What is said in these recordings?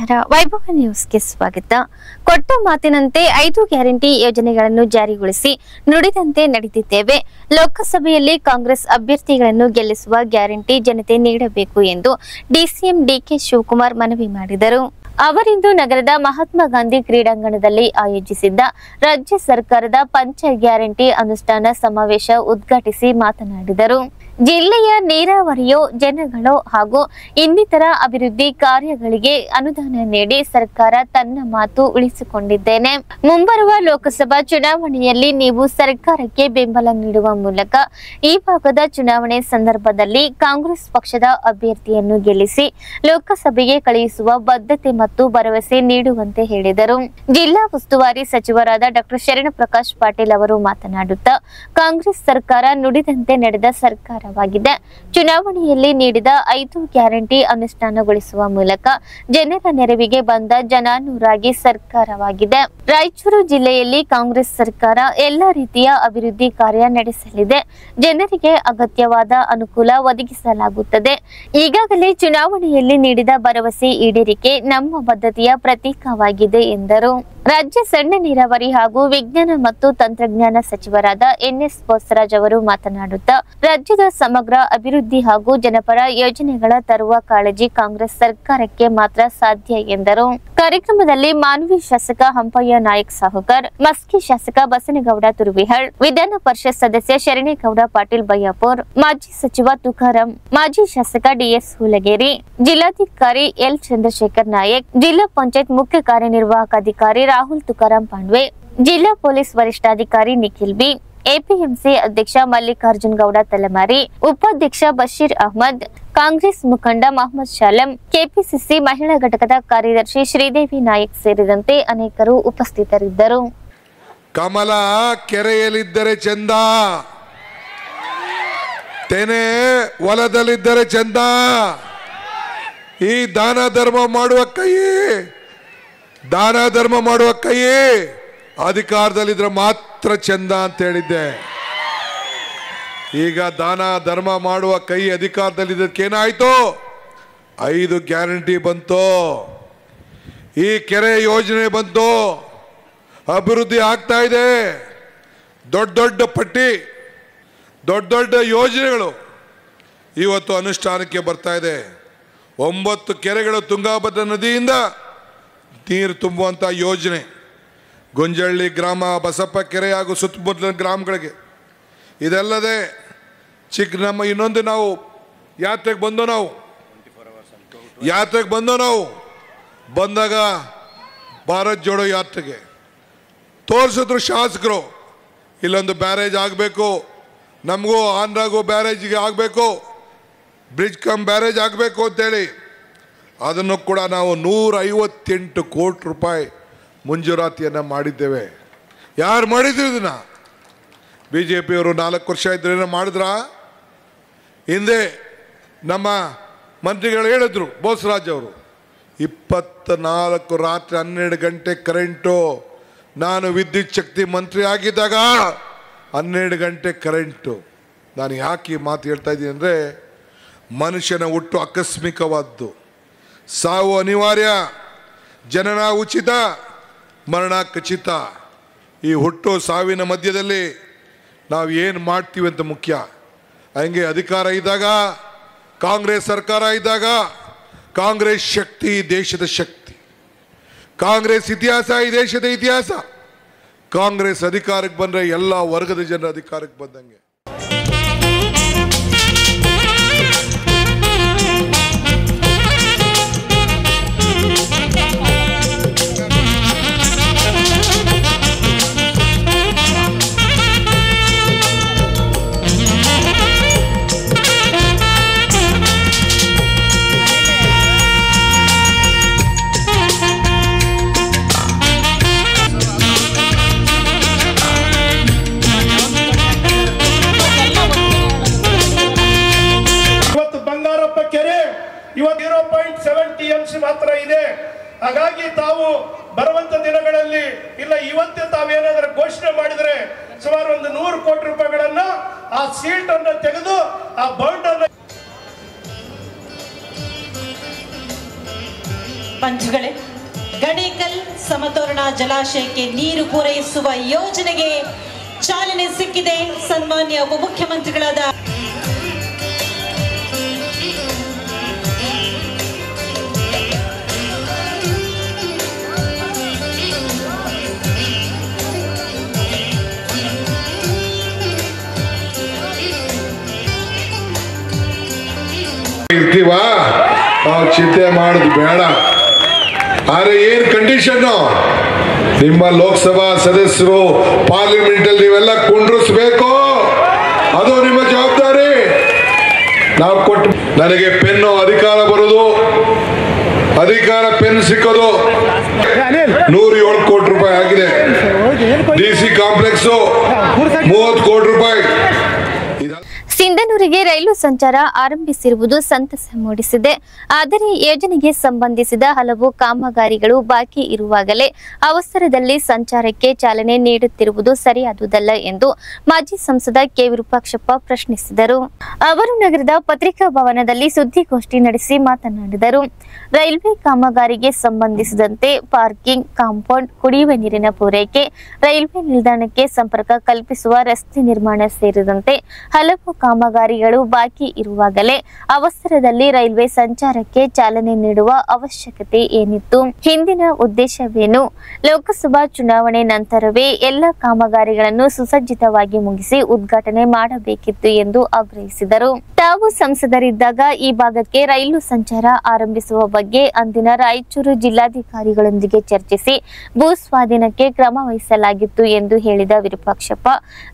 ನಮಸ್ಕಾರ. ವೈಭವ ನ್ಯೂಸ್ಗೆ ಸ್ವಾಗತ. ಕೊಟ್ಟ ಮಾತಿನಂತೆ 5 ಗ್ಯಾರಂಟಿ ಯೋಜನೆಗಳನ್ನು ಜಾರಿಗೊಳಿಸಿ ನುಡಿದಂತೆ ನಡೆದಿದ್ದೇವೆ. ಲೋಕಸಭೆಯಲ್ಲಿ ಕಾಂಗ್ರೆಸ್ ಅಭ್ಯರ್ಥಿಗಳನ್ನು ಗೆಲ್ಲಿಸುವ ಗ್ಯಾರಂಟಿ ಜನತೆ ನೀಡಬೇಕು ಎಂದು ಡಿಸಿಎಂ ಡಿಕೆ ಶಿವಕುಮಾರ್ ಮನವಿ ಮಾಡಿದರು. ಅವರಿಂದು ನಗರದ ಮಹಾತ್ಮ ಗಾಂಧಿ ಕ್ರೀಡಾಂಗಣದಲ್ಲಿ ಆಯೋಜಿಸಿದ್ದ ರಾಜ್ಯ ಸರ್ಕಾರದ ಪಂಚ ಗ್ಯಾರಂಟಿ ಅನುಷ್ಠಾನ ಸಮಾವೇಶ ಉದ್ಘಾಟಿಸಿ ಮಾತನಾಡಿದರು. ಜಿಲ್ಲೆಯ ನೀರಾವರಿ ಯೋಜನೆಗಳು ಹಾಗೂ ಇನ್ನಿತರ ಅಭಿವೃದ್ಧಿ ಕಾರ್ಯಗಳಿಗೆ ಅನುದಾನ ನೀಡಿ ಸರ್ಕಾರ ತನ್ನ ಮಾತು ಉಳಿಸಿಕೊಂಡಿದ್ದೇನೆ. ಮುಂಬರುವ ಲೋಕಸಭಾ ಚುನಾವಣೆಯಲ್ಲಿ ನೀವು ಸರ್ಕಾರಕ್ಕೆ ಬೆಂಬಲ ನೀಡುವ ಮೂಲಕ ಈ ಭಾಗದ ಚುನಾವಣೆ ಸಂದರ್ಭದಲ್ಲಿ ಕಾಂಗ್ರೆಸ್ ಪಕ್ಷದ ಅಭ್ಯರ್ಥಿಯನ್ನು ಗೆಲ್ಲಿಸಿ ಲೋಕಸಭೆಗೆ ಕಳುಹಿಸುವ ಬದ್ಧತೆ ಮತ್ತು ಭರವಸೆ ನೀಡುವಂತೆ ಹೇಳಿದರು. ಜಿಲ್ಲಾ ಉಸ್ತುವಾರಿ ಸಚಿವರಾದ ಡಾ ಶರಣಪ್ರಕಾಶ್ ಪಾಟೀಲ್ ಅವರು ಮಾತನಾಡುತ್ತಾ, ಕಾಂಗ್ರೆಸ್ ಸರ್ಕಾರ ನುಡಿದಂತೆ ನಡೆದ ಸರ್ಕಾರವಾಗಿದೆ. ಚುನಾವಣೆಯಲ್ಲಿ ನೀಡಿದ 5 ಗ್ಯಾರಂಟಿ ಅನುಷ್ಠಾನಗೊಳಿಸುವ ಮೂಲಕ ಜನರ ನೆರವಿಗೆ ಬಂದ ಜನಾನುರಾಗಿ ಸರ್ಕಾರವಾಗಿದೆ. ರಾಯಚೂರು ಜಿಲ್ಲೆಯಲ್ಲಿ ಕಾಂಗ್ರೆಸ್ ಸರ್ಕಾರ ಎಲ್ಲಾ ರೀತಿಯ ಅಭಿವೃದ್ಧಿ ಕಾರ್ಯ ನಡೆಸಲಿದೆ. ಜನರಿಗೆ ಅಗತ್ಯವಾದ ಅನುಕೂಲ ಒದಗಿಸಲಾಗುತ್ತದೆ. ಈಗಾಗಲೇ ಚುನಾವಣೆಯಲ್ಲಿ ನೀಡಿದ ಭರವಸೆ ಈಡೇರಿಕೆ ನಮ್ಮ ಬದ್ಧತೆಯ ಪ್ರತೀಕವಾಗಿದೆ ಎಂದರು. ರಾಜ್ಯ ಸಣ್ಣ ನೀರಾವರಿ ಹಾಗೂ ವಿಜ್ಞಾನ ಮತ್ತು ತಂತ್ರಜ್ಞಾನ ಸಚಿವರಾದ ಎನ್ಎಸ್ ಬೋಸರಾಜ್ ಅವರು ಮಾತನಾಡುತ್ತಾ, ರಾಜ್ಯದ ಸಮಗ್ರ ಅಭಿವೃದ್ಧಿ ಹಾಗೂ ಜನಪರ ಯೋಜನೆಗಳ ತರುವ ಕಾಳಜಿ ಕಾಂಗ್ರೆಸ್ ಸರ್ಕಾರಕ್ಕೆ ಮಾತ್ರ ಸಾಧ್ಯ ಎಂದರು. ಕಾರ್ಯಕ್ರಮದಲ್ಲಿ ಮಾನ್ವಿ ಶಾಸಕ ಹಂಪಯ್ಯ ನಾಯಕ್ ಸಾಹುಕರ್, ಮಸ್ಕಿ ಶಾಸಕ ಬಸನಗೌಡ ತುರ್ವಿಹಳ್, ವಿಧಾನ ಪರಿಷತ್ ಸದಸ್ಯ ಶರಣೇಗೌಡ ಪಾಟೀಲ್ ಬಯ್ಯಾಪುರ್, ಮಾಜಿ ಸಚಿವ ತುಕಾರಾಂ, ಮಾಜಿ ಶಾಸಕ ಡಿಎಸ್ ಹುಲಗೇರಿ, ಜಿಲ್ಲಾಧಿಕಾರಿ ಎಲ್ ಚಂದ್ರಶೇಖರ್ ನಾಯಕ್, ಜಿಲ್ಲಾ ಪಂಚಾಯತ್ ಮುಖ್ಯ ಕಾರ್ಯನಿರ್ವಾಹಕ ಅಧಿಕಾರಿ ರಾಹುಲ್ ತುಕಾರಾಂ ಪಾಂಡ್ವೆ, ಜಿಲ್ಲಾ ಪೊಲೀಸ್ ವರಿಷ್ಠಾಧಿಕಾರಿ ನಿಖಿಲ್ ಬಿ, ಎಪಿಎಂಸಿ ಅಧ್ಯಕ್ಷ ಮಲ್ಲಿಕಾರ್ಜುನ್ ಗೌಡ ತಲಮಾರಿ, ಉಪಾಧ್ಯಕ್ಷ ಬಶೀರ್ ಅಹಮದ್, ಕಾಂಗ್ರೆಸ್ ಮುಖಂಡ ಮಹಮ್ಮದ್ ಶಾಲಂ, ಕೆಪಿಸಿಸಿ ಮಹಿಳಾ ಘಟಕದ ಕಾರ್ಯದರ್ಶಿ ಶ್ರೀದೇವಿ ನಾಯಕ್ ಸೇರಿದಂತೆ ಅನೇಕರು ಉಪಸ್ಥಿತರಿದ್ದರು. ಕಮಲ ಕೆರೆಯಲ್ಲಿದ್ದರೆ ಚಂದ, ತೆನೆ ಹೊಲದಲ್ಲಿದ್ದರೆ ಚಂದ. ಈ ದಾನ ಧರ್ಮ ಮಾಡುವ ಕೈ ಅಧಿಕಾರದಲ್ಲಿದ್ರೆ ಮಾತ್ರ ಚಂದ ಅಂತ ಹೇಳಿದ್ದೆ. ಈಗ ದಾನ ಧರ್ಮ ಮಾಡುವ ಕೈ ಅಧಿಕಾರದಲ್ಲಿದ್ದಕ್ಕೇನಾಯ್ತು? 5 ಗ್ಯಾರಂಟಿ ಬಂತು, ಈ ಕೆರೆ ಯೋಜನೆ ಬಂತು, ಅಭಿವೃದ್ಧಿ ಆಗ್ತಾ ಇದೆ. ದೊಡ್ಡ ಪಟ್ಟಿ, ದೊಡ್ಡ ಯೋಜನೆಗಳು ಇವತ್ತು ಅನುಷ್ಠಾನಕ್ಕೆ ಬರ್ತಾ ಇದೆ. 9 ಕೆರೆಗಳು ತುಂಗಾಭದ್ರಾ ನದಿಯಿಂದ ನೀರು ತುಂಬುವಂಥ ಯೋಜನೆ. ಗುಂಜಳ್ಳಿ ಗ್ರಾಮ, ಬಸಪ್ಪ ಕೆರೆ ಹಾಗೂ ಸುತ್ತಮುತ್ತಲಿನ ಗ್ರಾಮಗಳಿಗೆ. ಇದಲ್ಲದೆ ನಮ್ಮ ಇನ್ನೊಂದು ನಾವು ಯಾತ್ರೆಗೆ ಬಂದೋ ಬಂದಾಗ ಭಾರತ್ ಜೋಡೋ ಯಾತ್ರೆಗೆ ತೋರಿಸಿದ್ರು ಶಾಸಕರು, ಇಲ್ಲೊಂದು ಬ್ಯಾರೇಜ್ ಆಗಬೇಕು, ನಮಗೂ ಆಂಧ್ರಾಗೂ ಬ್ಯಾರೇಜಿಗೆ ಆಗಬೇಕು, ಬ್ರಿಡ್ಜ್ ಕಮ್ ಬ್ಯಾರೇಜ್ ಆಗಬೇಕು ಅಂತೇಳಿ ಅದನ್ನು ಕೂಡ ನಾವು 158 ಕೋಟಿ ರೂಪಾಯಿ ಮಂಜೂರಾತಿಯನ್ನು ಮಾಡಿದ್ದೇವೆ. ಯಾರು ಮಾಡಿದ್ರು ಇದನ್ನ? BJPಯವರು 4 ವರ್ಷ ಇದ್ರೇನೋ ಮಾಡಿದ್ರ? ಹಿಂದೆ ನಮ್ಮ ಮಂತ್ರಿಗಳು ಹೇಳಿದ್ರು, ಬೋಸರಾಜ್ ಅವರು, 24 ರಾತ್ರಿ 12 ಗಂಟೆ ಕರೆಂಟು. ನಾನು ವಿದ್ಯುತ್ ಶಕ್ತಿ ಮಂತ್ರಿ ಆಗಿದ್ದಾಗ 12 ಗಂಟೆ ಕರೆಂಟು. ನಾನು ಯಾಕೆ ಈ ಮಾತು ಹೇಳ್ತಾ ಇದ್ದೀನಿ ಅಂದರೆ, ಮನುಷ್ಯನ ಹುಟ್ಟು ಆಕಸ್ಮಿಕವಾದ್ದು, ಸಾವು ಅನಿವಾರ್ಯ, ಜನನ ಉಚಿತ, ಮರಣ ಖಚಿತ. ಈ ಹುಟ್ಟು ಸಾವಿನ ಮಧ್ಯದಲ್ಲಿ ನಾವು ಏನು ಮಾಡ್ತೀವಿ ಅಂತ ಮುಖ್ಯ. ಹಂಗೆ ಅಧಿಕಾರ ಇದ್ದಾಗ, ಕಾಂಗ್ರೆಸ್ ಸರ್ಕಾರ ಇದ್ದಾಗ, ಕಾಂಗ್ರೆಸ್ ಶಕ್ತಿ ದೇಶದ ಶಕ್ತಿ, ಕಾಂಗ್ರೆಸ್ ಇತಿಹಾಸ ಈ ದೇಶದ ಇತಿಹಾಸ. ಕಾಂಗ್ರೆಸ್ ಅಧಿಕಾರಕ್ಕೆ ಬಂದರೆ ಎಲ್ಲ ವರ್ಗದ ಜನರ ಅಧಿಕಾರಕ್ಕೆ ಬಂದಂಗೆ. ಇವತ್ತು 0.7 TMC ಮಾತ್ರ ಇದೆ. ಹಾಗಾಗಿ ತಾವು ಬರುವಂತ ದಿನಗಳಲ್ಲಿ ಇಲ್ಲ ಇವತ್ತೇ ತಾವೇನಾದರೂ ಘೋಷಣೆ ಮಾಡಿದರೆ ಸುಮಾರು ಒಂದು 100 ಕೋಟಿ ರೂಪಾಯಿಗಳನ್ನ ಆ ಸೀಟ್ ಅನ್ನು ತೆಗೆದು ಆ ಬಾಂಡ್ ಅನ್ನು ಬಂಧುಗಳೇ, ಗಡೇಕಲ್ ಸಮತೋರಣ ಜಲಾಶಯಕ್ಕೆ ನೀರು ಪೂರೈಸುವ ಯೋಜನೆಗೆ ಚಾಲನೆ ಸಿಕ್ಕಿದೆ. ಸನ್ಮಾನ್ಯ ಉಪಮುಖ್ಯಮಂತ್ರಿಗಳಾದ ಇರ್ತೀವಾ, ನಾವು ಚಿಂತೆ ಮಾಡೋದು ಬೇಡ. ಆದ್ರೆ ಏನ್ ಕಂಡೀಷನ್, ನಿಮ್ಮ ಲೋಕಸಭಾ ಸದಸ್ಯರು ಪಾರ್ಲಿಮೆಂಟ್ ಅಲ್ಲಿ ನೀವೆಲ್ಲ ಕುಂಡ್ರಿಸ್ಬೇಕು, ಅದು ನಿಮ್ಮ ಜವಾಬ್ದಾರಿ. ನಾವು ಕೊಟ್ಟು ನನಗೆ ಪೆನ್ನು ಅಧಿಕಾರ ಬರೋದು, ಅಧಿಕಾರ ಪೆನ್ ಸಿಕ್ಕೋದು 107 ಕೋಟಿ ರೂಪಾಯಿ ಆಗಿದೆ. DC ಕಾಂಪ್ಲೆಕ್ಸ್ 30 ಕೋಟಿ ರೂಪಾಯಿ. ಸಿಂಧನೂರಿಗೆ ರೈಲು ಸಂಚಾರ ಆರಂಭಿಸಿರುವುದು ಸಂತಸ ಮೂಡಿಸಿದೆ. ಆದರೆ ಯೋಜನೆಗೆ ಸಂಬಂಧಿಸಿದ ಹಲವು ಕಾಮಗಾರಿಗಳು ಬಾಕಿ ಇರುವಾಗಲೇ ಅವಸರದಲ್ಲಿ ಸಂಚಾರಕ್ಕೆ ಚಾಲನೆ ನೀಡುತ್ತಿರುವುದು ಸರಿಯಾದುದಲ್ಲ ಎಂದು ಮಾಜಿ ಸಂಸದ ಕೆ ವಿರೂಪಾಕ್ಷಪ್ಪ ಪ್ರಶ್ನಿಸಿದರು. ಅವರು ನಗರದ ಪತ್ರಿಕಾ ಭವನದಲ್ಲಿ ಸುದ್ದಿಗೋಷ್ಠಿ ನಡೆಸಿ ಮಾತನಾಡಿದರು. ರೈಲ್ವೆ ಕಾಮಗಾರಿಗೆ ಸಂಬಂಧಿಸಿದಂತೆ ಪಾರ್ಕಿಂಗ್, ಕಾಂಪೌಂಡ್, ಕುಡಿಯುವ ನೀರಿನ ಪೂರೈಕೆ, ರೈಲ್ವೆ ನಿಲ್ದಾಣಕ್ಕೆ ಸಂಪರ್ಕ ಕಲ್ಪಿಸುವ ರಸ್ತೆ ನಿರ್ಮಾಣ ಸೇರಿದಂತೆ ಹಲವು ಕಾಮಗಾರಿಗಳು ಬಾಕಿ ಇರುವಾಗಲೇ ಅವಸರದಲ್ಲಿ ರೈಲ್ವೆ ಸಂಚಾರಕ್ಕೆ ಚಾಲನೆ ನೀಡುವ ಅವಶ್ಯಕತೆ ಏನಿತ್ತು? ಹಿಂದಿನ ಉದ್ದೇಶವೇನು? ಲೋಕಸಭಾ ಚುನಾವಣೆ ನಂತರವೇ ಎಲ್ಲ ಕಾಮಗಾರಿಗಳನ್ನು ಸುಸಜ್ಜಿತವಾಗಿ ಮುಗಿಸಿ ಉದ್ಘಾಟನೆ ಮಾಡಬೇಕಿತ್ತು ಎಂದು ಆಗ್ರಹಿಸಿದರು. ತಾವು ಸಂಸದರಿದ್ದಾಗ ಈ ಭಾಗಕ್ಕೆ ರೈಲು ಸಂಚಾರ ಆರಂಭಿಸುವ ಬಗ್ಗೆ ಅಂದಿನ ರಾಯಚೂರು ಜಿಲ್ಲಾಧಿಕಾರಿಗಳೊಂದಿಗೆ ಚರ್ಚಿಸಿ ಭೂ ಸ್ವಾಧೀನಕ್ಕೆ ಕ್ರಮ ವಹಿಸಲಾಗಿತ್ತು ಎಂದು ಹೇಳಿದ ವಿರೂಪಾಕ್ಷಪ್ಪ,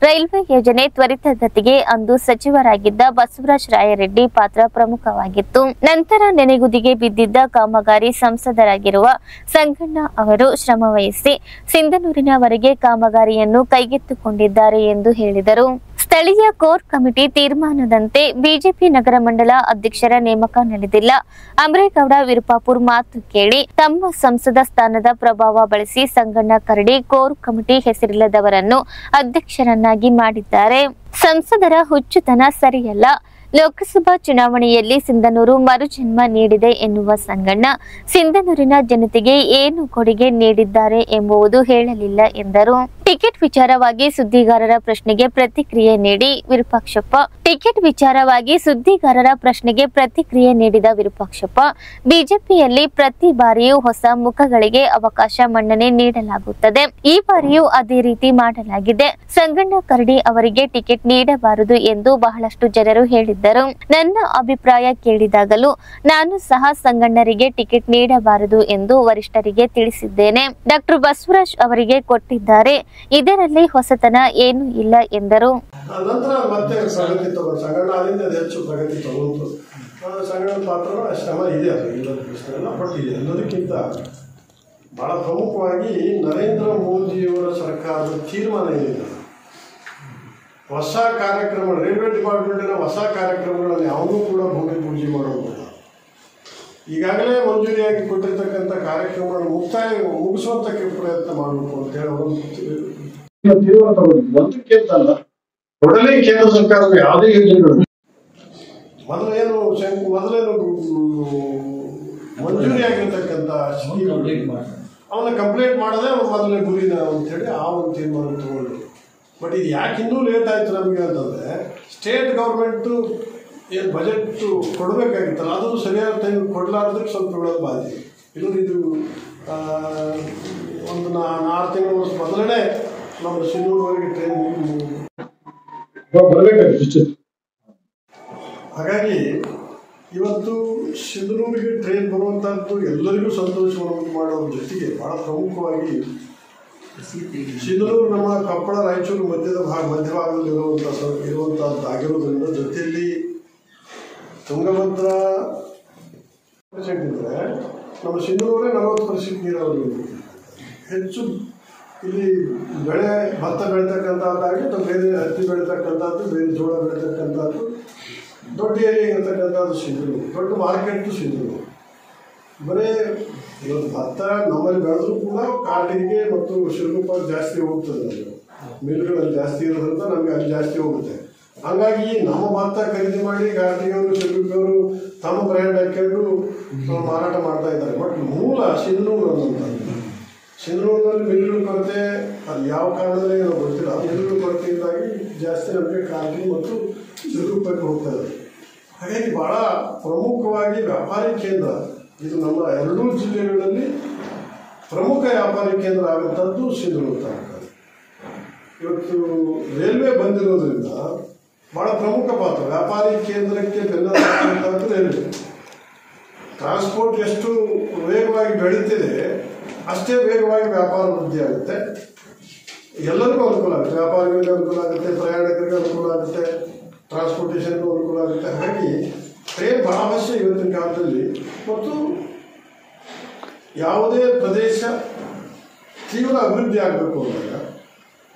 ರೈಲ್ವೆ ಯೋಜನೆ ತ್ವರಿತಗತಿಗೆ ಅಂದು ಸಚಿವರಾಗಿದ್ದ ಬಸವರಾಜ ರಾಯರೆಡ್ಡಿ ಪಾತ್ರ ಪ್ರಮುಖವಾಗಿತ್ತು. ನಂತರ ನೆನೆಗುದಿಗೆ ಬಿದ್ದಿದ್ದ ಕಾಮಗಾರಿ ಸಂಸದರಾಗಿರುವ ಸಂಗಣ್ಣ ಅವರು ಶ್ರಮವಹಿಸಿ ಸಿಂಧನೂರಿನವರೆಗೆ ಕಾಮಗಾರಿಯನ್ನು ಕೈಗೆತ್ತಿಕೊಂಡಿದ್ದಾರೆ ಎಂದು ಹೇಳಿದರು. ಸ್ಥಳೀಯ ಕೋರ್ ಕಮಿಟಿ ತೀರ್ಮಾನದಂತೆ ಬಿಜೆಪಿ ನಗರ ಮಂಡಲ ಅಧ್ಯಕ್ಷರ ನೇಮಕ ನಡೆದಿಲ್ಲ. ಅಮರೇಗೌಡ ವಿರುಪಾಪುರ್ ಮಾತು ಕೇಳಿ ತಮ್ಮ ಸಂಸದ ಸ್ಥಾನದ ಪ್ರಭಾವ ಬಳಸಿ ಸಂಗಣ್ಣ ಕರಡಿ ಕೋರ್ ಕಮಿಟಿ ಹೆಸರಿಲ್ಲದವರನ್ನು ಅಧ್ಯಕ್ಷರನ್ನಾಗಿ ಮಾಡಿದ್ದಾರೆ. ಸಂಸದರ ಹುಚ್ಚುತನ ಸರಿಯಲ್ಲ. ಲೋಕಸಭಾ ಚುನಾವಣೆಯಲ್ಲಿ ಸಿಂಧನೂರು ಮರುಜನ್ಮ ನೀಡಿದೆ ಎನ್ನುವ ಸಂಗಣ್ಣ ಸಿಂಧನೂರಿನ ಜನತೆಗೆ ಏನು ಕೊಡುಗೆ ನೀಡಿದ್ದಾರೆ ಎಂಬುದು ಹೇಳಲಿಲ್ಲ ಎಂದರು. ಟಿಕೆಟ್ ವಿಚಾರವಾಗಿ ಸುದ್ದಿಗಾರರ ಪ್ರಶ್ನೆಗೆ ಪ್ರತಿಕ್ರಿಯೆ ನೀಡಿ ವಿರೂಪಾಕ್ಷಪ್ಪ ನೀಡಿದ ವಿರೂಪಾಕ್ಷಪ್ಪ, ಬಿಜೆಪಿಯಲ್ಲಿ ಪ್ರತಿ ಬಾರಿಯೂ ಹೊಸ ಮುಖಗಳಿಗೆ ಅವಕಾಶ ಮನ್ನಣೆ ನೀಡಲಾಗುತ್ತದೆ. ಈ ಬಾರಿಯೂ ಅದೇ ರೀತಿ ಮಾಡಲಾಗಿದೆ. ಸಂಗಣ್ಣ ಕರಡಿ ಅವರಿಗೆ ಟಿಕೆಟ್ ನೀಡಬಾರದು ಎಂದು ಬಹಳಷ್ಟು ಜನರು ಹೇಳಿದ್ದರು. ನನ್ನ ಅಭಿಪ್ರಾಯ ಕೇಳಿದಾಗಲೂ ನಾನು ಸಹ ಸಂಗಣ್ಣರಿಗೆ ಟಿಕೆಟ್ ನೀಡಬಾರದು ಎಂದು ವರಿಷ್ಠರಿಗೆ ತಿಳಿಸಿದ್ದೇನೆ. ಡಾಕ್ಟರ್ ಬಸವರಾಜ್ ಅವರಿಗೆ ಕೊಟ್ಟಿದ್ದಾರೆ. ಇದರಲ್ಲಿ ಹೊಸತನ ಏನೂ ಇಲ್ಲ ಎಂದರು. ನಂತರ ಮತ್ತೆ ಪ್ರಗತಿ ತಗೊಂಡು ಸಂಗಣ್ಣ ಅಲ್ಲಿಂದ ಹೆಚ್ಚು ಪ್ರಗತಿ ತಗೊಂಡು ಸಂಗಣ್ಣ ಪಾತ್ರ ಶ್ರಮ ಇದೆ, ಅದು ಇಲ್ಲದ ಪ್ರಶ್ನೆ ಎಲ್ಲ. ಬಟ್ ಇದೆ ಅನ್ನೋದಕ್ಕಿಂತ ಬಹಳ ಪ್ರಮುಖವಾಗಿ ನರೇಂದ್ರ ಮೋದಿಯವರ ಸರ್ಕಾರದ ತೀರ್ಮಾನ ಏನಿದೆ, ಹೊಸ ಕಾರ್ಯಕ್ರಮ ರೈಲ್ವೆ ಡಿಪಾರ್ಟ್ಮೆಂಟಿನ ಹೊಸ ಕಾರ್ಯಕ್ರಮಗಳಲ್ಲಿ ಯಾವುದೂ ಕೂಡ ಭೂಮಿ ಪೂಜೆ ಮಾಡೋದಿಲ್ಲ. ಈಗಾಗಲೇ ಮಂಜೂರಿಯಾಗಿ ಕೊಟ್ಟಿರ್ತಕ್ಕಂಥ ಕಾರ್ಯಕ್ರಮಗಳನ್ನು ಮುಗಿಸುವಂತಕ್ಕೆ ಪ್ರಯತ್ನ ಮಾಡಬೇಕು ಅಂತ ಹೇಳಿ ಒಂದಕ್ಕೆ ಅಂತಲ್ಲ, ಒಡನೆ ಕೇಂದ್ರ ಸರ್ಕಾರದ ಯಾವುದೇ ಯೋಜನೆಗಳು ಮೊದಲೇನು ಮಂಜೂರಿ ಆಗಿರ್ತಕ್ಕಂಥ ಅವನ್ನ ಕಂಪ್ಲೇಂಟ್ ಮಾಡದೆ ಅವ್ರು ಮೊದಲನೇ ಗುರಿನ ಅಂತೇಳಿ ಆ ಒಂದು ತೀರ್ಮಾನ ತಗೊಂಡು. ಬಟ್ ಇದು ಯಾಕೆ ಇನ್ನೂ ಲೇಟ್ ಆಯ್ತು ನಮಗೆ ಅಂತಂದ್ರೆ, ಸ್ಟೇಟ್ ಗೌರ್ಮೆಂಟು ಏನು ಬಜೆಟ್ ಕೊಡಬೇಕಾಗಿತ್ತಲ್ಲ ಅದು ಸರಿಯಾದ ಟೈಮ್ ಕೊಡಲಾರ್ದಕ್ಕೆ ಸ್ವಲ್ಪ ಬಿಡೋದು ಬಾಧಿ. ಇದು ಒಂದು 4 ತಿಂಗಳ ವರ್ಷ ಮೊದಲನೇ ನಮ್ಮ ಸಿಂಧೂರುವರೆಗೆ ಟ್ರೈನ್ ಬರಬೇಕಾಗಿತ್ತು. ಹಾಗಾಗಿ ಇವತ್ತು ಸಿಂಧನೂರಿಗೆ ಟ್ರೈನ್ ಬರುವಂತಹದ್ದು ಎಲ್ಲರಿಗೂ ಸಂತೋಷವನ್ನು ಮಾಡುವ ಜೊತೆಗೆ ಬಹಳ ಪ್ರಮುಖವಾಗಿ ಸಿಂಧನೂರು ನಮ್ಮ ಕೊಪ್ಪಳ ರಾಯಚೂರು ಮಧ್ಯಭಾಗದಲ್ಲಿ ಇರುವಂತಹದ್ದಾಗಿರೋದ್ರಿಂದ ಜೊತೆಯಲ್ಲಿ ತುಂಗಭದ್ರಾ ಇದ್ರೆ ನಮ್ಮ ಸಿಂಧನೂರೇ 40% ನೀರಾವರಿ ಹೆಚ್ಚು. ಇಲ್ಲಿ ಭತ್ತ ಬೆಳೀತಕ್ಕಂಥದ್ದಾಗಿ ಅಥವಾ ಬೇರೆ ಹತ್ತಿ ಬೆಳೀತಕ್ಕಂಥದ್ದು, ಬೇರೆ ಜೋಳ ಬೆಳೀತಕ್ಕಂಥದ್ದು, ದೊಡ್ಡ ಏರಿಯಾ ಇರತಕ್ಕಂಥದ್ದು ಸಿಂಧನೂರು, ದೊಡ್ಡ ಮಾರ್ಕೆಟ್ ಸಿಂಧನೂರು. ಬರೀ ಇವತ್ತು ಭತ್ತ ನಮ್ಮಲ್ಲಿ ಬೆಳೆದ್ರೂ ಕೂಡ ಕಾಟಿಗೆ ಮತ್ತು ಶಿಲ್ಪಕ್ಕೆ ಜಾಸ್ತಿ ಹೋಗ್ತದೆ. ಮಿಲ್ಗಳಲ್ಲಿ ಜಾಸ್ತಿ ಇರೋದ್ರಿಂದ ನಮಗೆ ಅಲ್ಲಿ ಜಾಸ್ತಿ ಹೋಗುತ್ತೆ. ಹಂಗಾಗಿ ನಮ್ಮ ಭತ್ತ ಖರೀದಿ ಮಾಡಿ ಘಾಟಿಯವರು ಸುರುವಿಯವರು ತಮ್ಮ ಬ್ರ್ಯಾಂಡ್ ಹಾಕೊಂಡು ಮಾರಾಟ ಮಾಡ್ತಾ ಇದ್ದಾರೆ. ಬಟ್ ಮೂಲ ಸಿಂಧನೂರು ಅನ್ನೋದು, ಸಿಂಧನೂರಿನಲ್ಲಿ ಮಿಲ್ಲುಗಳ ಕೊರತೆ ಅದು ಯಾವ ಕಾರಣದಲ್ಲಿ ಏನೋ ಗೊತ್ತಿಲ್ಲ. ಮಿಲ್ಲುಗಳ ಕೊರತೆಯಿಂದಾಗಿ ಜಾಸ್ತಿ ನಮಗೆ ಕಾಫಿ ಮತ್ತು ಸುರುಪಕ್ಕೆ ಹೋಗ್ತಾ ಇದೆ. ಹಾಗಾಗಿ ಭಾಳ ಪ್ರಮುಖವಾಗಿ ವ್ಯಾಪಾರಿ ಕೇಂದ್ರ ಇದು ನಮ್ಮ ಎರಡೂ ಜಿಲ್ಲೆಗಳಲ್ಲಿ ಪ್ರಮುಖ ವ್ಯಾಪಾರಿ ಕೇಂದ್ರ ಆಗುವಂಥದ್ದು ಸಿಂಧನೂರು ತಾಲೂಕು. ಇವತ್ತು ರೈಲ್ವೆ ಬಂದಿರೋದ್ರಿಂದ ಭಾಳ ಪ್ರಮುಖ ಪಾತ್ರ ವ್ಯಾಪಾರಿ ಕೇಂದ್ರಕ್ಕೆ ಬೆನ್ನತ್ತಂಥದ್ದು ರೈಲ್ವೆ. ಟ್ರಾನ್ಸ್ಪೋರ್ಟ್ ಎಷ್ಟು ವೇಗವಾಗಿ ಬೆಳೀತಿದೆ ಅಷ್ಟೇ ವೇಗವಾಗಿ ವ್ಯಾಪಾರ ವೃದ್ಧಿ ಆಗುತ್ತೆ. ಎಲ್ಲರಿಗೂ ಅನುಕೂಲ ಆಗುತ್ತೆ, ವ್ಯಾಪಾರಿಗಳಿಗೆ ಅನುಕೂಲ ಆಗುತ್ತೆ, ಪ್ರಯಾಣಿಕರಿಗೆ ಅನುಕೂಲ ಆಗುತ್ತೆ, ಟ್ರಾನ್ಸ್ಪೋರ್ಟೇಷನ್ಗೂ ಅನುಕೂಲ ಆಗುತ್ತೆ. ಹಾಗಾಗಿ ಟ್ರೈನ್ ಭಾಳ ಅವಶ್ಯ ಇವತ್ತಿನ ಕಾಲದಲ್ಲಿ. ಮತ್ತು ಯಾವುದೇ ಪ್ರದೇಶ ತೀವ್ರ ಅಭಿವೃದ್ಧಿ ಆಗಬೇಕು ಅಂದಾಗ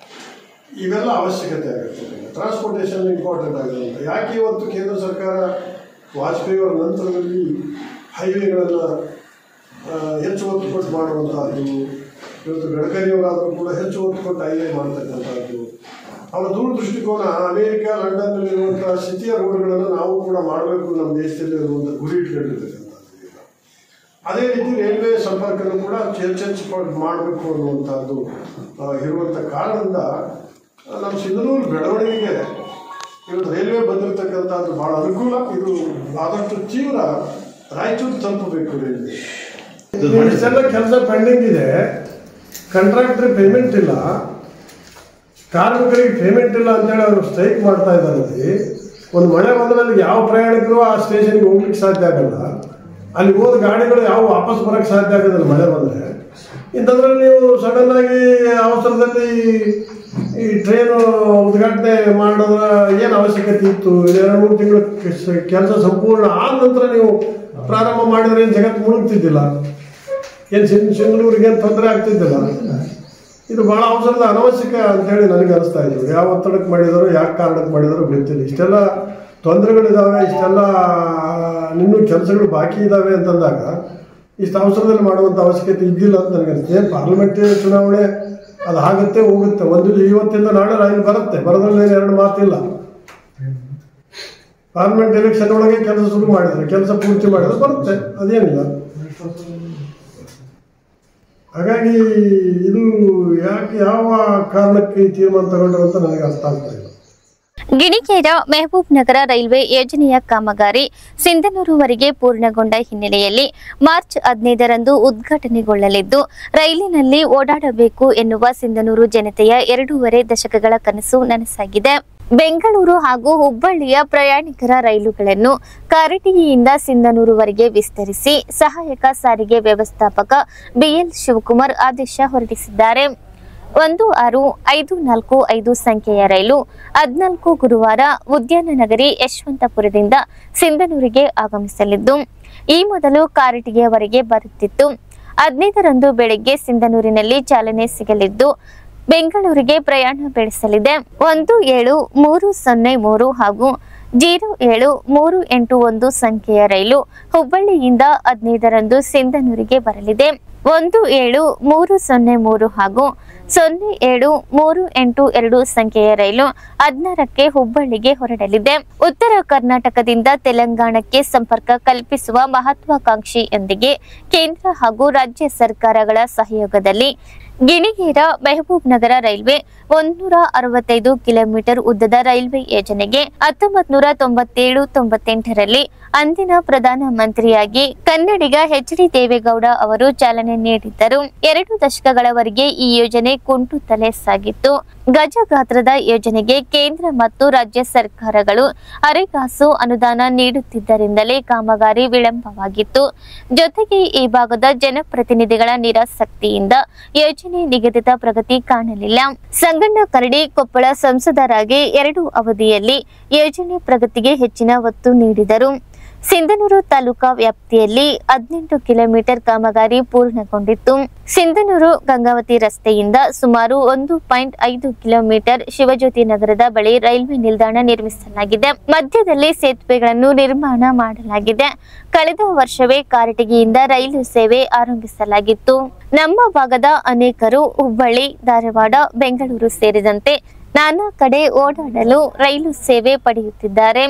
ಇವೆಲ್ಲ ಅವಶ್ಯಕತೆ ಆಗುತ್ತೆ. ಟ್ರಾನ್ಸ್ಪೋರ್ಟೇಷನ್ ಇಂಪಾರ್ಟೆಂಟ್ ಆಗುತ್ತೆ. ಯಾಕೆ ಇವತ್ತು ಕೇಂದ್ರ ಸರ್ಕಾರ ವಾಜಪೇಯಿ ಅವರ ನಂತರದಲ್ಲಿ ಹೈವೇಗಳನ್ನು ಹೆಚ್ಚು ಒತ್ತು ಕೊಟ್ಟು ಮಾಡುವಂಥದ್ದು, ಇವತ್ತು ಗಡ್ಕರಿಯವರಾದರೂ ಕೂಡ ಹೆಚ್ಚು ಒತ್ತು ಕೊಟ್ಟು ಹೈವೇ ಮಾಡ್ತಕ್ಕಂಥದ್ದು, ಅವರ ದೂರದೃಷ್ಟಿಕೋನ ಅಮೇರಿಕ ಲಂಡನ್ನಲ್ಲಿರುವಂಥ ಸಿಟಿಯ ರೋಡ್ಗಳನ್ನು ನಾವು ಕೂಡ ಮಾಡಬೇಕು, ನಮ್ಮ ದೇಶದಲ್ಲಿ ಇರುವಂಥ ಗುರಿ ಇಟ್ಕೊಂಡಿರ್ತಕ್ಕಂಥದ್ದು. ಅದೇ ರೀತಿ ರೈಲ್ವೆ ಸಂಪರ್ಕನೂ ಕೂಡ ಹೆಚ್ಚು ಮಾಡಬೇಕು ಅನ್ನುವಂಥದ್ದು ಇರುವಂಥ ಕಾರಣದಿಂದ ನಮ್ಮ ಸಿಂಧನೂರು ಬೆಳವಣಿಗೆಗೆ ಇವತ್ತು ರೈಲ್ವೆ ಬಂದಿರತಕ್ಕಂಥದ್ದು ಭಾಳ ಅನುಕೂಲ. ಇದು ಆದಷ್ಟು ತೀವ್ರ ರಾಯಚೂರು ತಲುಪಬೇಕು ರೈಲ್ವೆ. ಇಷ್ಟೆಲ್ಲ ಕೆಲಸ ಪೆಂಡಿಂಗ್ ಇದೆ, ಕಾಂಟ್ರಾಕ್ಟ್ರಿಗೆ ಪೇಮೆಂಟ್ ಇಲ್ಲ, ಕಾರ್ಮಿಕರಿಗೆ ಪೇಮೆಂಟ್ ಇಲ್ಲ ಅಂತೇಳಿ ಅವರು ಸ್ಟ್ರೈಕ್ ಮಾಡ್ತಾ ಇದ್ದಾರೆ. ಒಂದು ಮಳೆ ಬಂದ್ರೆ ಯಾವ ಪ್ರಯಾಣಿಕರು ಆ ಸ್ಟೇಷನ್ಗೆ ಹೋಗ್ಲಿಕ್ಕೆ ಸಾಧ್ಯ ಆಗಲ್ಲ, ಅಲ್ಲಿ ಹೋದ ಗಾಡಿಗಳು ಯಾವ ವಾಪಸ್ ಬರೋಕ್ಕೆ ಸಾಧ್ಯ ಆಗೋದಿಲ್ಲ ಮಳೆ ಬಂದರೆ. ಇಂಥದ್ರಲ್ಲಿ ನೀವು ಸಡನ್ನಾಗಿ ಅವಸರದಲ್ಲಿ ಈ ಟ್ರೈನು ಉದ್ಘಾಟನೆ ಮಾಡೋದ್ರ ಏನು ಅವಶ್ಯಕತೆ ಇತ್ತು? 2-3 ತಿಂಗಳು ಕೆಲಸ ಸಂಪೂರ್ಣ ಆದ ನಂತರ ನೀವು ಪ್ರಾರಂಭ ಮಾಡಿದ್ರೆ ಏನು ಜಗತ್ತು ಮುಳುಗ್ತಿದ್ದಿಲ್ಲ, ಏನು ಸಿಂಧನೂರಿಗೇನು ತೊಂದರೆ ಆಗ್ತಿದ್ದಿಲ್ಲ. ಇದು ಭಾಳ ಅವಸರದ ಅನವಶ್ಯಕ ಅಂತೇಳಿ ನನಗೆ ಅನಿಸ್ತಾ ಇದ್ರು. ಯಾವ ಒತ್ತಡಕ್ಕೆ ಮಾಡಿದಾರೋ ಯಾಕೆ ಕಾರಣಕ್ಕೆ ಮಾಡಿದಾರೋ ಗೊತ್ತಿಲ್ಲ. ಇಷ್ಟೆಲ್ಲ ತೊಂದರೆಗಳಿದ್ದಾವೆ, ಇಷ್ಟೆಲ್ಲ ಇನ್ನೂ ಕೆಲಸಗಳು ಬಾಕಿ ಇದ್ದಾವೆ ಅಂತಂದಾಗ ಇಷ್ಟು ಅವಸರದಲ್ಲಿ ಮಾಡುವಂಥ ಅವಶ್ಯಕತೆ ಇದ್ದಿಲ್ಲ ಅಂತ ನನಗೆ ಅನಿಸ್ತದೆ. ಪಾರ್ಲಿಮೆಂಟ್ ಚುನಾವಣೆ ಅದು ಆಗುತ್ತೆ ಹೋಗುತ್ತೆ, ಒಂದು ಇವತ್ತಿಂದ ನಾಳೆ ರೈಲು ಬರುತ್ತೆ, ಬರೋದ್ರಲ್ಲಿ 2 ಮಾತಿಲ್ಲ. ಪಾರ್ಲಿಮೆಂಟ್ ಎಲೆಕ್ಷನ್ ಒಳಗೆ ಕೆಲಸ ಶುರು ಮಾಡಿದರೆ, ಕೆಲಸ ಪೂರ್ತಿ ಮಾಡಿದ್ರೆ ಬರುತ್ತೆ, ಅದೇನಿಲ್ಲ. ಹಾಗಾಗಿ ಇದು ಯಾಕೆ ಯಾವ ಕಾರಣಕ್ಕೆ ತೀರ್ಮಾನ ತಗೊಂಡ್ರು ಅಂತ ನನಗೆ ಅರ್ಥ ಆಗ್ತಾ ಇಲ್ಲ. ಗಿಣಿಗೇರ ಮೆಹಬೂಬ್ ನಗರ ರೈಲ್ವೆ ಯೋಜನೆಯ ಕಾಮಗಾರಿ ಸಿಂಧನೂರುವರೆಗೆ ಪೂರ್ಣಗೊಂಡ ಹಿನ್ನೆಲೆಯಲ್ಲಿ ಮಾರ್ಚ್ 15ರಂದು ಉದ್ಘಾಟನೆಗೊಳ್ಳಲಿದ್ದು, ರೈಲಿನಲ್ಲಿ ಓಡಾಡಬೇಕು ಎನ್ನುವ ಸಿಂಧನೂರು ಜನತೆಯ 2.5 ದಶಕಗಳ ಕನಸು ನನಸಾಗಿದೆ. ಬೆಂಗಳೂರು ಹಾಗೂ ಹುಬ್ಬಳ್ಳಿಯ ಪ್ರಯಾಣಿಕರ ರೈಲುಗಳನ್ನು ಕಾರಟಗಿಯಿಂದ ಸಿಂಧನೂರುವರೆಗೆ ವಿಸ್ತರಿಸಿ ಸಹಾಯಕ ಸಾರಿಗೆ ವ್ಯವಸ್ಥಾಪಕ ಬಿಎಲ್ ಶಿವಕುಮಾರ್ ಆದೇಶ ಹೊರಡಿಸಿದ್ದಾರೆ. 16545 ಸಂಖ್ಯೆಯ ರೈಲು 14 ಗುರುವಾರ ಉದ್ಯಾನನಗರಿ ಯಶವಂತಪುರದಿಂದ ಸಿಂಧನೂರಿಗೆ ಆಗಮಿಸಲಿದ್ದು, ಈ ಮೊದಲು ಕಾರಟಗಿಯವರೆಗೆ ಬರುತ್ತಿತ್ತು. 15ರಂದು ಬೆಳಗ್ಗೆ ಸಿಂಧನೂರಿನಲ್ಲಿ ಚಾಲನೆ ಸಿಗಲಿದ್ದು, ಬೆಂಗಳೂರಿಗೆ ಪ್ರಯಾಣ ಬೆಳೆಸಲಿದೆ. 17303 ಹಾಗೂ 07381 ಸಂಖ್ಯೆಯ ರೈಲು ಹುಬ್ಬಳ್ಳಿಯಿಂದ 15ರಂದು ಸಿಂಧನೂರಿಗೆ ಬರಲಿದೆ. 17303 ಹಾಗೂ 07382 ಸಂಖ್ಯೆಯ ರೈಲು 16ಕ್ಕೆ ಹುಬ್ಬಳ್ಳಿಗೆ ಹೊರಡಲಿದೆ. ಉತ್ತರ ಕರ್ನಾಟಕದಿಂದ ತೆಲಂಗಾಣಕ್ಕೆ ಸಂಪರ್ಕ ಕಲ್ಪಿಸುವ ಮಹತ್ವಾಕಾಂಕ್ಷೆಯೊಂದಿಗೆ ಕೇಂದ್ರ ಹಾಗೂ ರಾಜ್ಯ ಸರ್ಕಾರಗಳ ಸಹಯೋಗದಲ್ಲಿ ಗಿಣಿಗೇರ ಮೆಹಬೂಬ್ ನಗರ ರೈಲ್ವೆ 165 ಕಿಲೋಮೀಟರ್ ಉದ್ದದ ರೈಲ್ವೆ ಯೋಜನೆಗೆ 1997-98ರಲ್ಲಿ ಅಂದಿನ ಪ್ರಧಾನ ಮಂತ್ರಿಯಾಗಿ ಕನ್ನಡಿಗ ಎಚ್.ಡಿ. ದೇವೇಗೌಡ ಅವರು ಚಾಲನೆ ನೀಡಿದ್ದರು. 2 ದಶಕಗಳವರೆಗೆ ಈ ಯೋಜನೆ ಕುಂಟುತ್ತಲೇ ಸಾಗಿತ್ತು. ಗಜ ಗಾತ್ರದ ಯೋಜನೆಗೆ ಕೇಂದ್ರ ಮತ್ತು ರಾಜ್ಯ ಸರ್ಕಾರಗಳು ಅರೆಕಾಸು ಅನುದಾನ ನೀಡುತ್ತಿದ್ದರಿಂದಲೇ ಕಾಮಗಾರಿ ವಿಳಂಬವಾಗಿತ್ತು. ಜೊತೆಗೆ ಈ ಭಾಗದ ಜನಪ್ರತಿನಿಧಿಗಳ ನಿರಾಸಕ್ತಿಯಿಂದ ಯೋಜನೆ ನಿಗದಿತ ಪ್ರಗತಿ ಕಾಣಲಿಲ್ಲ. ಸಂಗಣ್ಣ ಕರಡಿ ಕೊಪ್ಪಳ ಸಂಸದರಾಗಿ 2 ಅವಧಿಯಲ್ಲಿ ಯೋಜನೆ ಪ್ರಗತಿಗೆ ಹೆಚ್ಚಿನ ಒತ್ತು ನೀಡಿದರು. ಸಿಂಧನೂರು ತಾಲೂಕಾ ವ್ಯಾಪ್ತಿಯಲ್ಲಿ 18 ಕಿಲೋಮೀಟರ್ ಕಾಮಗಾರಿ ಪೂರ್ಣಗೊಂಡಿತ್ತು. ಸಿಂಧನೂರು ಗಂಗಾವತಿ ರಸ್ತೆಯಿಂದ ಸುಮಾರು 1.5 ಕಿಲೋಮೀಟರ್ ಶಿವಜ್ಯೋತಿ ನಗರದ ಬಳಿ ರೈಲ್ವೆ ನಿಲ್ದಾಣ ನಿರ್ಮಿಸಲಾಗಿದೆ. ಮಧ್ಯದಲ್ಲಿ ಸೇತುವೆಗಳನ್ನು ನಿರ್ಮಾಣ ಮಾಡಲಾಗಿದೆ. ಕಳೆದ ವರ್ಷವೇ ಕಾರಟಗಿಯಿಂದ ರೈಲು ಸೇವೆ ಆರಂಭಿಸಲಾಗಿತ್ತು. ನಮ್ಮ ಭಾಗದ ಅನೇಕರು ಹುಬ್ಬಳ್ಳಿ, ಧಾರವಾಡ, ಬೆಂಗಳೂರು ಸೇರಿದಂತೆ ನಾನಾ ಕಡೆ ಓಡಾಡಲು ರೈಲು ಸೇವೆ ಪಡೆಯುತ್ತಿದ್ದಾರೆ.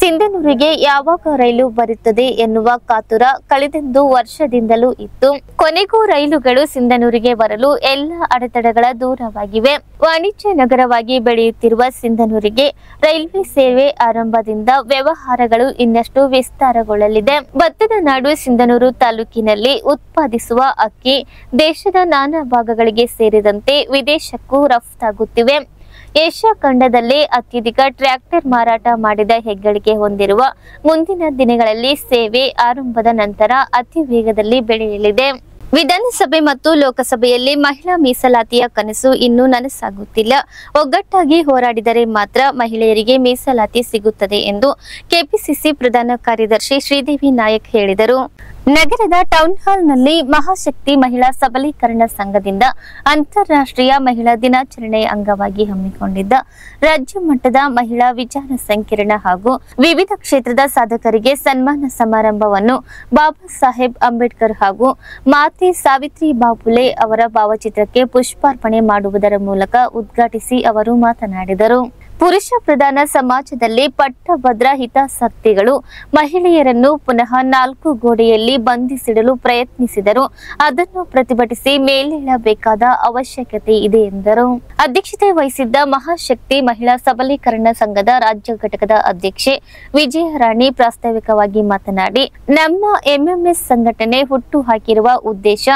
ಸಿಂಧನೂರಿಗೆ ಯಾವಾಗ ರೈಲು ಬರುತ್ತದೆ ಎನ್ನುವ ಕಾತುರ ಕಳೆದೊಂದು ವರ್ಷದಿಂದಲೂ ಇತ್ತು. ಕೊನೆಗೂ ರೈಲುಗಳು ಸಿಂಧನೂರಿಗೆ ಬರಲು ಎಲ್ಲ ಅಡೆತಡೆಗಳ ದೂರವಾಗಿವೆ. ವಾಣಿಜ್ಯ ನಗರವಾಗಿ ಬೆಳೆಯುತ್ತಿರುವ ಸಿಂಧನೂರಿಗೆ ರೈಲ್ವೆ ಸೇವೆ ಆರಂಭದಿಂದ ವ್ಯವಹಾರಗಳು ಇನ್ನಷ್ಟು ವಿಸ್ತಾರಗೊಳ್ಳಲಿದೆ. ಭತ್ತದ ನಾಡು ಸಿಂಧನೂರು ತಾಲೂಕಿನಲ್ಲಿ ಉತ್ಪಾದಿಸುವ ಅಕ್ಕಿ ದೇಶದ ನಾನಾ ಭಾಗಗಳಿಗೆ ಸೇರಿದಂತೆ ವಿದೇಶಕ್ಕೂ ರಫ್ತಾಗುತ್ತಿವೆ. ಏಷ್ಯಾ ಖಂಡದಲ್ಲೇ ಅತ್ಯಧಿಕ ಟ್ರ್ಯಾಕ್ಟರ್ ಮಾರಾಟ ಮಾಡಿದ ಹೆಗ್ಗಳಿಕೆ ಹೊಂದಿರುವ ಮುಂದಿನ ದಿನಗಳಲ್ಲಿ ಸೇವೆ ಆರಂಭದ ನಂತರ ಅತಿ ವೇಗದಲ್ಲಿ ಬೆಳೆಯಲಿದೆ. ವಿಧಾನಸಭೆ ಮತ್ತು ಲೋಕಸಭೆಯಲ್ಲಿ ಮಹಿಳಾ ಮೀಸಲಾತಿಯ ಕನಸು ಇನ್ನೂ ನನಸಾಗುತ್ತಿಲ್ಲ. ಒಗ್ಗಟ್ಟಾಗಿ ಹೋರಾಡಿದರೆ ಮಾತ್ರ ಮಹಿಳೆಯರಿಗೆ ಮೀಸಲಾತಿ ಸಿಗುತ್ತದೆ ಎಂದು ಕೆಪಿಸಿಸಿ ಪ್ರಧಾನ ಕಾರ್ಯದರ್ಶಿ ಶ್ರೀದೇವಿ ನಾಯಕ್ ಹೇಳಿದರು. ನಗರದ ಟೌನ್ ಹಾಲ್ನಲ್ಲಿ ಮಹಾಶಕ್ತಿ ಮಹಿಳಾ ಸಬಲೀಕರಣ ಸಂಘದಿಂದ ಅಂತಾರಾಷ್ಟ್ರೀಯ ಮಹಿಳಾ ದಿನಾಚರಣೆ ಅಂಗವಾಗಿ ಹಮ್ಮಿಕೊಂಡಿದ್ದ ರಾಜ್ಯ ಮಟ್ಟದ ಮಹಿಳಾ ವಿಚಾರ ಸಂಕಿರಣ ಹಾಗೂ ವಿವಿಧ ಕ್ಷೇತ್ರದ ಸಾಧಕರಿಗೆ ಸನ್ಮಾನ ಸಮಾರಂಭವನ್ನು ಬಾಬಾ ಸಾಹೇಬ್ ಅಂಬೇಡ್ಕರ್ ಹಾಗೂ ಮಾತೆ ಸಾವಿತ್ರಿ ಬಾಪುಲೆ ಅವರ ಭಾವಚಿತ್ರಕ್ಕೆ ಪುಷ್ಪಾರ್ಪಣೆ ಮಾಡುವುದರ ಮೂಲಕ ಉದ್ಘಾಟಿಸಿ ಅವರು ಮಾತನಾಡಿದರು. ಪುರುಷ ಪ್ರಧಾನ ಸಮಾಜದಲ್ಲಿ ಪಟ್ಟಭದ್ರ ಹಿತಾಸಕ್ತಿಗಳು ಮಹಿಳೆಯರನ್ನು ಪುನಃ ನಾಲ್ಕು ಗೋಡೆಯಲ್ಲಿ ಬಂಧಿಸಿಡಲು ಪ್ರಯತ್ನಿಸಿದರು. ಅದನ್ನು ಪ್ರತಿಭಟಿಸಿ ಮೇಲೇಳಬೇಕಾದ ಅವಶ್ಯಕತೆ ಇದೆ ಎಂದರು. ಅಧ್ಯಕ್ಷತೆ ವಹಿಸಿದ್ದ ಮಹಾಶಕ್ತಿ ಮಹಿಳಾ ಸಬಲೀಕರಣ ಸಂಘದ ರಾಜ್ಯ ಘಟಕದ ಅಧ್ಯಕ್ಷೆ ವಿಜಯರಾಣಿ ಪ್ರಾಸ್ತಾವಿಕವಾಗಿ ಮಾತನಾಡಿ, ನಮ್ಮ ಎಂಎಂಎಸ್ ಸಂಘಟನೆ ಹುಟ್ಟು ಹಾಕಿರುವ ಉದ್ದೇಶ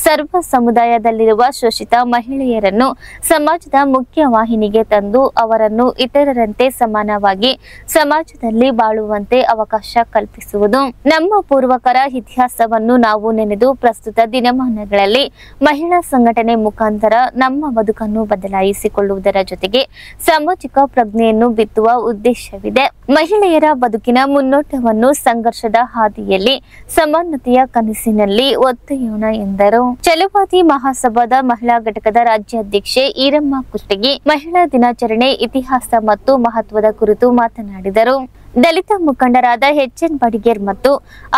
ಸರ್ವ ಸಮುದಾಯದಲ್ಲಿರುವ ಶೋಷಿತ ಮಹಿಳೆಯರನ್ನು ಸಮಾಜದ ಮುಖ್ಯವಾಹಿನಿಗೆ ತಂದು ಅವರನ್ನು ಇತರರಂತೆ ಸಮಾನವಾಗಿ ಸಮಾಜದಲ್ಲಿ ಬಾಳುವಂತೆ ಅವಕಾಶ ಕಲ್ಪಿಸುವುದು. ನಮ್ಮ ಪೂರ್ವಕರ ಇತಿಹಾಸವನ್ನು ನಾವು ನೆನೆದು ಪ್ರಸ್ತುತ ದಿನಮಾನಗಳಲ್ಲಿ ಮಹಿಳಾ ಸಂಘಟನೆ ಮುಖಾಂತರ ನಮ್ಮ ಬದುಕನ್ನು ಬದಲಾಯಿಸಿಕೊಳ್ಳುವುದರ ಜೊತೆಗೆ ಸಾಮಾಜಿಕ ಪ್ರಜ್ಞೆಯನ್ನು ಬಿತ್ತುವ ಉದ್ದೇಶವಿದೆ. ಮಹಿಳೆಯರ ಬದುಕಿನ ಮುನ್ನೋಟವನ್ನು ಸಂಘರ್ಷದ ಹಾದಿಯಲ್ಲಿ ಸಮಾನತೆಯ ಕನಸಿನಲ್ಲಿ ಒತ್ತೆಯೋಣ ಎಂದರು. ಛಲವಾದಿ ಮಹಾಸಭಾದ ಮಹಿಳಾ ಘಟಕದ ರಾಜ್ಯಾಧ್ಯಕ್ಷೆ ಈರಮ್ಮ ಕುಷ್ಟಗಿ ಮಹಿಳಾ ದಿನಾಚರಣೆ ಇತಿಹಾಸ ಮತ್ತು ಮಹತ್ವದ ಕುರಿತು ಮಾತನಾಡಿದರು. ದಲಿತ ಮುಖಂಡರಾದ ಎಚ್ಎನ್ ಬಡಿಗೇರ್ ಮತ್ತು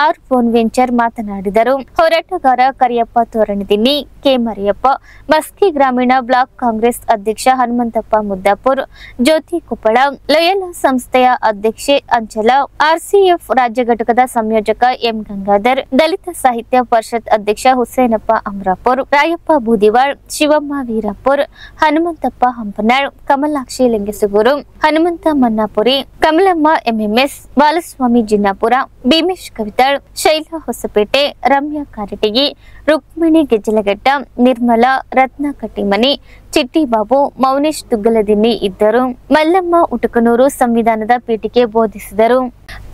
ಆರ್ ವೆಂಚರ್ ಮಾತನಾಡಿದರು. ಹೋರಾಟಗಾರ ಕರಿಯಪ್ಪ ತೋರಣದಿನ್ನಿ, ಕೆ ಮರಿಯಪ್ಪ, ಮಸ್ಕಿ ಗ್ರಾಮೀಣ ಬ್ಲಾಕ್ ಕಾಂಗ್ರೆಸ್ ಅಧ್ಯಕ್ಷ ಹನುಮಂತಪ್ಪ ಮುದ್ದಾಪುರ್, ಜ್ಯೋತಿ ಕುಪ್ಪಳ, ಲಯಲಾ ಸಂಸ್ಥೆಯ ಅಧ್ಯಕ್ಷೆ ಅಂಚಲ, ಆರ್ಸಿಎಫ್ ರಾಜ್ಯ ಘಟಕದ ಸಂಯೋಜಕ ಎಂ ಗಂಗಾಧರ್, ದಲಿತ ಸಾಹಿತ್ಯ ಪರಿಷತ್ ಅಧ್ಯಕ್ಷ ಹುಸೇನಪ್ಪ ಅಮ್ರಾಪುರ್, ರಾಯಪ್ಪ ಬೂದಿವಾಳ್, ಶಿವಮ್ಮ ವೀರಾಪುರ್, ಹನುಮಂತಪ್ಪ ಹಂಪನಾಳ್, ಕಮಲಾಕ್ಷಿ ಲಿಂಗಸುಗೂರು, ಹನುಮಂತ ಮನ್ನಾಪುರಿ, ಕಮಲಮ್ಮ ಎಂಎಂಎಸ್, ಬಾಲಸ್ವಾಮಿ ಜಿನ್ನಾಪುರ, ಭೀಮೇಶ್ ಕವಿತಾಳ್, ಶೈಲಾ ಹೊಸಪೇಟೆ, ರಮ್ಯಾ ಕಾರಟಗಿ, ರುಕ್ಮಿಣಿ ಗೆಜ್ಜಲಘಟ್ಟ, ನಿರ್ಮಲಾ, ರತ್ನ ಕಟ್ಟಿಮನಿ, ಚಿಟ್ಟಿಬಾಬು, ಮೌನೇಶ್ ತುಗ್ಗಲದಿನ್ನಿ ಇದ್ದರು. ಮಲ್ಲಮ್ಮ ಉಟಕನೂರು ಸಂವಿಧಾನದ ಪೀಠಿಕೆ ಬೋಧಿಸಿದರು.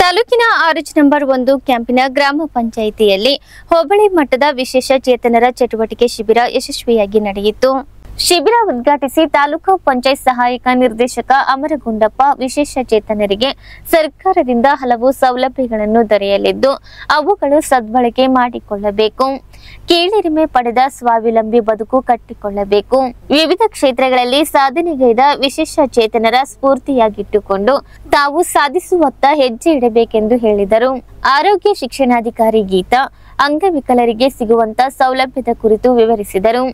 ತಾಲೂಕಿನ 6 ಕ್ಯಾಂಪಿನ ಗ್ರಾಮ ಪಂಚಾಯಿತಿಯಲ್ಲಿ ಹೋಬಳಿ ಮಟ್ಟದ ವಿಶೇಷ ಚೇತನರ ಚಟುವಟಿಕೆ ಶಿಬಿರ ಯಶಸ್ವಿಯಾಗಿ ನಡೆಯಿತು. ಶಿಬಿರ ಉದ್ಘಾಟಿಸಿ ತಾಲೂಕು ಪಂಚಾಯತ್ ಸಹಾಯಕ ನಿರ್ದೇಶಕ ಅಮರಗುಂಡಪ್ಪ ವಿಶೇಷ ಚೇತನರಿಗೆ ಸರ್ಕಾರದಿಂದ ಹಲವು ಸೌಲಭ್ಯಗಳನ್ನು ದೊರೆಯಲಿದ್ದು ಅವುಗಳು ಸದ್ಬಳಕೆ ಮಾಡಿಕೊಳ್ಳಬೇಕು. ಕೀಳಿರಿಮೆ ಪಡೆದ ಸ್ವಾವಲಂಬಿ ಬದುಕು ಕಟ್ಟಿಕೊಳ್ಳಬೇಕು. ವಿವಿಧ ಕ್ಷೇತ್ರಗಳಲ್ಲಿ ಸಾಧನೆಗೈದ ವಿಶೇಷ ಚೇತನರ ಸ್ಫೂರ್ತಿಯಾಗಿಟ್ಟುಕೊಂಡು ತಾವು ಸಾಧಿಸುವತ್ತ ಹೆಜ್ಜೆ ಇಡಬೇಕೆಂದು ಹೇಳಿದರು. ಆರೋಗ್ಯ ಶಿಕ್ಷಣಾಧಿಕಾರಿ ಗೀತಾ ಅಂಗವಿಕಲರಿಗೆ ಸಿಗುವಂತ ಸೌಲಭ್ಯದ ಕುರಿತು ವಿವರಿಸಿದರು.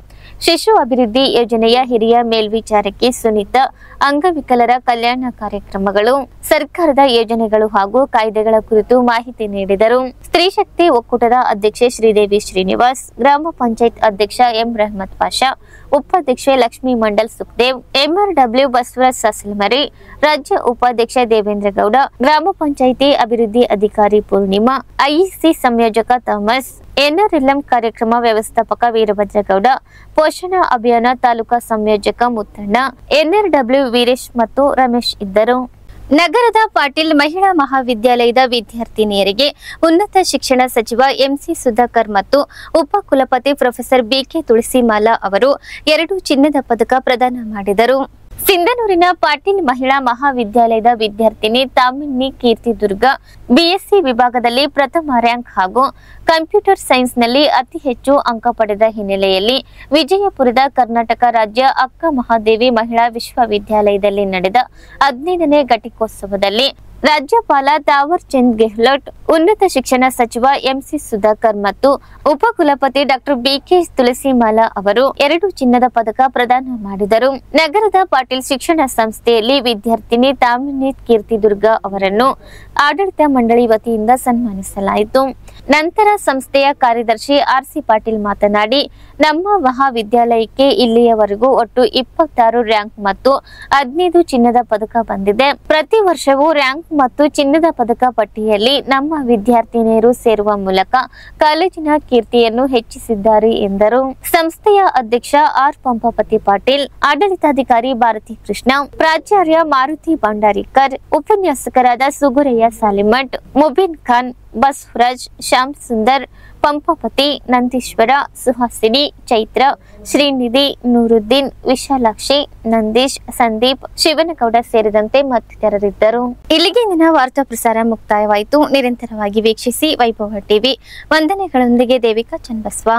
ಶಿಶು ಅಭಿವೃದ್ಧಿ ಯೋಜನೆಯ ಹಿರಿಯ ಮೇಲ್ವಿಚಾರಕಿ ಸುನೀತಾ ಅಂಗವಿಕಲರ ಕಲ್ಯಾಣ ಕಾರ್ಯಕ್ರಮಗಳು, ಸರ್ಕಾರದ ಯೋಜನೆಗಳು ಹಾಗೂ ಕಾಯ್ದೆಗಳ ಕುರಿತು ಮಾಹಿತಿ ನೀಡಿದರು. ಸ್ತ್ರೀ ಶಕ್ತಿ ಒಕ್ಕೂಟದ ಅಧ್ಯಕ್ಷೆ ಶ್ರೀದೇವಿ ಶ್ರೀನಿವಾಸ್, ಗ್ರಾಮ ಪಂಚಾಯತ್ ಅಧ್ಯಕ್ಷ ಎಂ ರಹಮತ್ ಪಾಷಾ, ಉಪಾಧ್ಯಕ್ಷೆ ಲಕ್ಷ್ಮೀ ಮಂಡಲ್ ಸುಖದೇವ್, ಎಂಆರ್ಡಬ್ಲ್ಯೂ ಬಸವರಾಜ್ ಸಾಸಲಮರಿ, ರಾಜ್ಯ ಉಪಾಧ್ಯಕ್ಷ ದೇವೇಂದ್ರ ಗೌಡ, ಗ್ರಾಮ ಪಂಚಾಯಿತಿ ಅಭಿವೃದ್ಧಿ ಅಧಿಕಾರಿ ಪೂರ್ಣಿಮಾ, ಐಇಸಿ ಸಂಯೋಜಕ ಥಾಮಸ್, ಎನ್ಆರ್ಎಲ್ಎಂ ಕಾರ್ಯಕ್ರಮ ವ್ಯವಸ್ಥಾಪಕ ವೀರಭದ್ರಗೌಡ, ಪೋಷಣಾ ಅಭಿಯಾನ ತಾಲೂಕಾ ಸಂಯೋಜಕ ಮುತ್ತಣ್ಣ, ಎನ್ಆರ್ಡಬ್ಲ್ಯೂ ವೀರೇಶ್ ಮತ್ತು ರಮೇಶ್ ಇದ್ದರು. ನಗರದ ಪಾಟೀಲ್ ಮಹಿಳಾ ಮಹಾವಿದ್ಯಾಲಯದ ವಿದ್ಯಾರ್ಥಿನಿಯರಿಗೆ ಉನ್ನತ ಶಿಕ್ಷಣ ಸಚಿವ ಎಂಸಿ ಸುಧಾಕರ್ ಮತ್ತು ಉಪ ಕುಲಪತಿ ಪ್ರೊಫೆಸರ್ ಬಿಕೆ ತುಳಸಿಮಾಲಾ ಅವರು 2 ಚಿನ್ನದ ಪದಕ ಪ್ರದಾನ ಮಾಡಿದರು. ಸಿಂಧನೂರಿನ ಪಾಟೀಲ್ ಮಹಿಳಾ ಮಹಾವಿದ್ಯಾಲಯದ ವಿದ್ಯಾರ್ಥಿನಿ ತಾಮಿನಿ ಕೀರ್ತಿ ದುರ್ಗ ಬಿಎಸ್ಸಿ ವಿಭಾಗದಲ್ಲಿ ಪ್ರಥಮ ರ್ಯಾಂಕ್ ಹಾಗೂ ಕಂಪ್ಯೂಟರ್ ಸೈನ್ಸ್ನಲ್ಲಿ ಅತಿ ಹೆಚ್ಚು ಅಂಕ ಪಡೆದ ಹಿನ್ನೆಲೆಯಲ್ಲಿ ವಿಜಯಪುರದ ಕರ್ನಾಟಕ ರಾಜ್ಯ ಅಕ್ಕ ಮಹಾದೇವಿ ಮಹಿಳಾ ವಿಶ್ವವಿದ್ಯಾಲಯದಲ್ಲಿ ನಡೆದ 15ನೇ ಘಟಿಕೋತ್ಸವದಲ್ಲಿ ರಾಜ್ಯಪಾಲ ತಾವರ್ ಚಂದ್ ಗೆಹ್ಲೋಟ್, ಉನ್ನತ ಶಿಕ್ಷಣ ಸಚಿವ ಎಂಸಿ ಸುಧಾಕರ್ ಮತ್ತು ಉಪಕುಲಪತಿ ಡಾಕ್ಟರ್ ಬಿಕೆ ತುಳಸಿಮಾಲಾ ಅವರು 2 ಚಿನ್ನದ ಪದಕ ಪ್ರದಾನ ಮಾಡಿದರು. ನಗರದ ಪಾಟೀಲ್ ಶಿಕ್ಷಣ ಸಂಸ್ಥೆಯಲ್ಲಿ ವಿದ್ಯಾರ್ಥಿನಿ ತಾಮಿನಿ ಕೀರ್ತಿದುರ್ಗ ಅವರನ್ನು ಆಡಳಿತ ಮಂಡಳಿ ವತಿಯಿಂದ ಸನ್ಮಾನಿಸಲಾಯಿತು. ನಂತರ ಸಂಸ್ಥೆಯ ಕಾರ್ಯದರ್ಶಿ ಆರ್ಸಿ ಪಾಟೀಲ್ ಮಾತನಾಡಿ, ನಮ್ಮ ಮಹಾವಿದ್ಯಾಲಯಕ್ಕೆ ಇಲ್ಲಿಯವರೆಗೂ ಒಟ್ಟು 26 ರ್ಯಾಂಕ್ ಮತ್ತು 15 ಚಿನ್ನದ ಪದಕ ಬಂದಿದೆ. ಪ್ರತಿ ವರ್ಷವೂ ರ್ಯಾಂಕ್ ಮತ್ತು ಚಿನ್ನದ ಪದಕ ಪಟ್ಟಿಯಲ್ಲಿ ನಮ್ಮ ವಿದ್ಯಾರ್ಥಿನಿಯರು ಸೇರುವ ಮೂಲಕ ಕಾಲೇಜಿನ ಕೀರ್ತಿಯನ್ನು ಹೆಚ್ಚಿಸಿದ್ದಾರೆ ಎಂದರು. ಸಂಸ್ಥೆಯ ಅಧ್ಯಕ್ಷ ಆರ್ ಪಂಪಾಪತಿ ಪಾಟೀಲ್, ಆಡಳಿತಾಧಿಕಾರಿ ಭಾರತಿ ಕೃಷ್ಣ, ಪ್ರಾಚಾರ್ಯ ಮಾರುತಿ ಭಂಡಾರಿಕರ್, ಉಪನ್ಯಾಸಕರಾದ ಸುಗುರಯ್ಯ ಸಾಲಿಮಠ್, ಮುಬಿನ್ ಖಾನ್, ಬಸವರಾಜ್, ಶ್ಯಾಮ್ ಸುಂದರ್, ಪಂಪಾಪತಿ, ನಂದೀಶ್ವರ, ಸುಹಾಸಿನಿ, ಚೈತ್ರ, ಶ್ರೀನಿಧಿ, ನೂರುದ್ದೀನ್, ವಿಶಾಲಾಕ್ಷಿ, ನಂದೀಶ್, ಸಂದೀಪ್, ಶಿವನಗೌಡ ಸೇರಿದಂತೆ ಮತ್ತಿತರರಿದ್ದರು. ಇಲ್ಲಿಗೆ ದಿನ ವಾರ್ತಾ ಪ್ರಸಾರ ಮುಕ್ತಾಯವಾಯಿತು. ನಿರಂತರವಾಗಿ ವೀಕ್ಷಿಸಿ ವೈಭವ ಟಿವಿ. ವಂದನೆಗಳೊಂದಿಗೆ ದೇವಿಕಾ ಚನ್ನಬಸವ.